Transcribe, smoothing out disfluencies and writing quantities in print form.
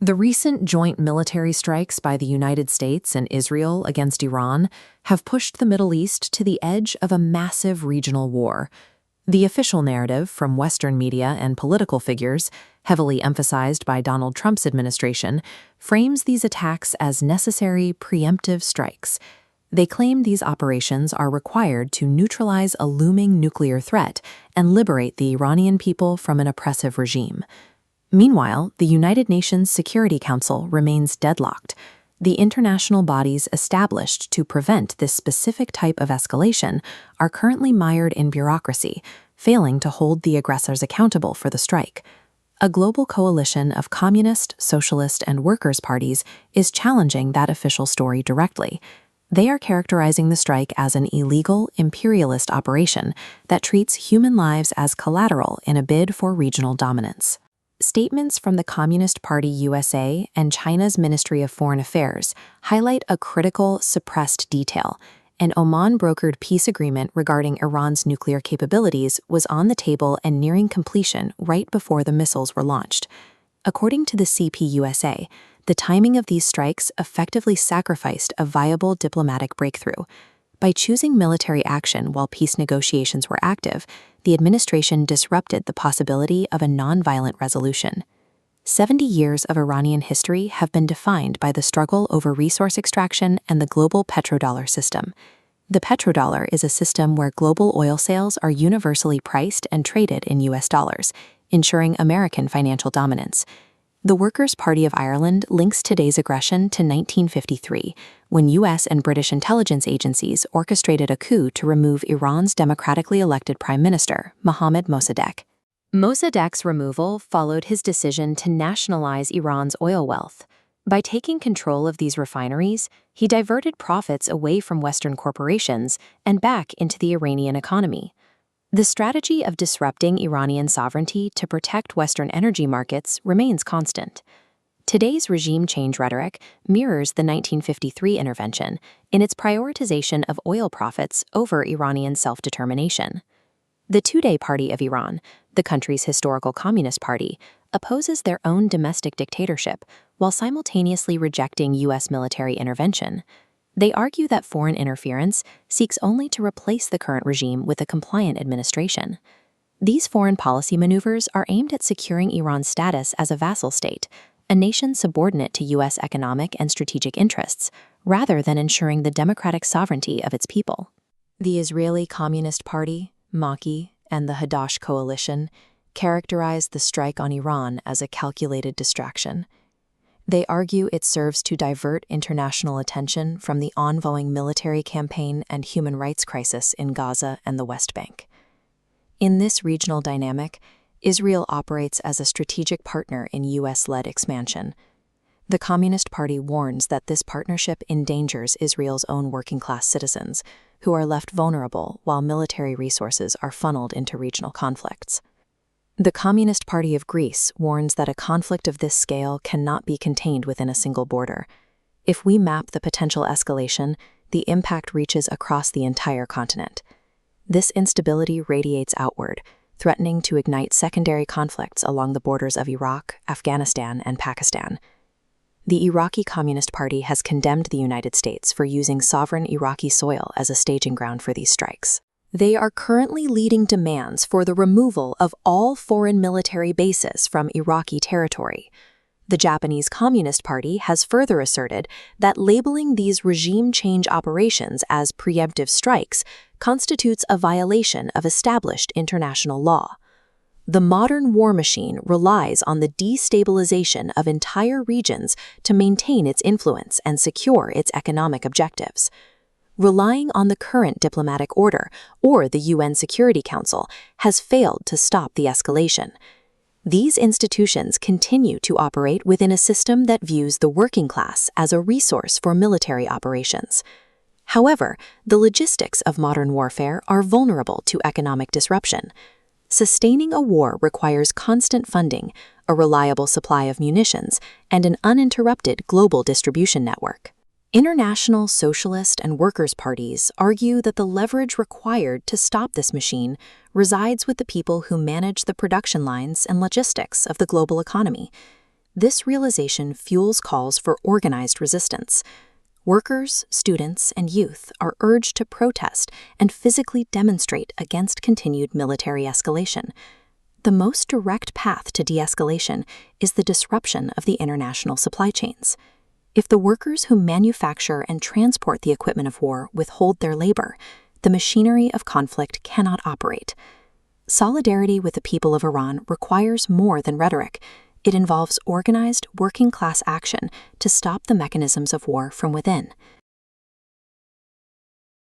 The recent joint military strikes by the United States and Israel against Iran have pushed the Middle East to the edge of a massive regional war. The official narrative from Western media and political figures, heavily emphasized by Donald Trump's administration, frames these attacks as necessary preemptive strikes. They claim these operations are required to neutralize a looming nuclear threat and liberate the Iranian people from an oppressive regime. Meanwhile, the United Nations Security Council remains deadlocked. The international bodies established to prevent this specific type of escalation are currently mired in bureaucracy, failing to hold the aggressors accountable for the strike. A global coalition of communist, socialist, and workers' parties is challenging that official story directly. They are characterizing the strike as an illegal, imperialist operation that treats human lives as collateral in a bid for regional dominance. Statements from the Communist Party USA and China's Ministry of Foreign Affairs highlight a critical, suppressed detail. An Oman-brokered peace agreement regarding Iran's nuclear capabilities was on the table and nearing completion right before the missiles were launched. According to the CPUSA, the timing of these strikes effectively sacrificed a viable diplomatic breakthrough. By choosing military action while peace negotiations were active, the administration disrupted the possibility of a nonviolent resolution. 70 years of Iranian history have been defined by the struggle over resource extraction and the global petrodollar system. The petrodollar is a system where global oil sales are universally priced and traded in US dollars, ensuring American financial dominance. The Workers' Party of Ireland links today's aggression to 1953, when US and British intelligence agencies orchestrated a coup to remove Iran's democratically elected Prime Minister, Mohammad Mossadegh. Mossadegh's removal followed his decision to nationalize Iran's oil wealth. By taking control of these refineries, he diverted profits away from Western corporations and back into the Iranian economy. The strategy of disrupting Iranian sovereignty to protect Western energy markets remains constant. Today's regime change rhetoric mirrors the 1953 intervention in its prioritization of oil profits over Iranian self-determination. The Tudeh Party of Iran, the country's historical communist party, opposes their own domestic dictatorship while simultaneously rejecting U.S. military intervention. They argue that foreign interference seeks only to replace the current regime with a compliant administration. These foreign policy maneuvers are aimed at securing Iran's status as a vassal state, a nation subordinate to U.S. economic and strategic interests, rather than ensuring the democratic sovereignty of its people. The Israeli Communist Party, Maki, and the Hadash coalition characterize the strike on Iran as a calculated distraction. They argue it serves to divert international attention from the ongoing military campaign and human rights crisis in Gaza and the West Bank. In this regional dynamic, Israel operates as a strategic partner in U.S.-led expansion. The Communist Party warns that this partnership endangers Israel's own working-class citizens, who are left vulnerable while military resources are funneled into regional conflicts. The Communist Party of Greece warns that a conflict of this scale cannot be contained within a single border. If we map the potential escalation, the impact reaches across the entire continent. This instability radiates outward, threatening to ignite secondary conflicts along the borders of Iraq, Afghanistan, and Pakistan. The Iraqi Communist Party has condemned the United States for using sovereign Iraqi soil as a staging ground for these strikes. They are currently leading demands for the removal of all foreign military bases from Iraqi territory. The Japanese Communist Party has further asserted that labeling these regime change operations as preemptive strikes constitutes a violation of established international law. The modern war machine relies on the destabilization of entire regions to maintain its influence and secure its economic objectives. Relying on the current diplomatic order or the UN Security Council has failed to stop the escalation. These institutions continue to operate within a system that views the working class as a resource for military operations. However, the logistics of modern warfare are vulnerable to economic disruption. Sustaining a war requires constant funding, a reliable supply of munitions, and an uninterrupted global distribution network. International socialist and workers' parties argue that the leverage required to stop this machine resides with the people who manage the production lines and logistics of the global economy. This realization fuels calls for organized resistance. Workers, students, and youth are urged to protest and physically demonstrate against continued military escalation. The most direct path to de-escalation is the disruption of the international supply chains. If the workers who manufacture and transport the equipment of war withhold their labor, the machinery of conflict cannot operate. Solidarity with the people of Iran requires more than rhetoric. It involves organized working-class action to stop the mechanisms of war from within.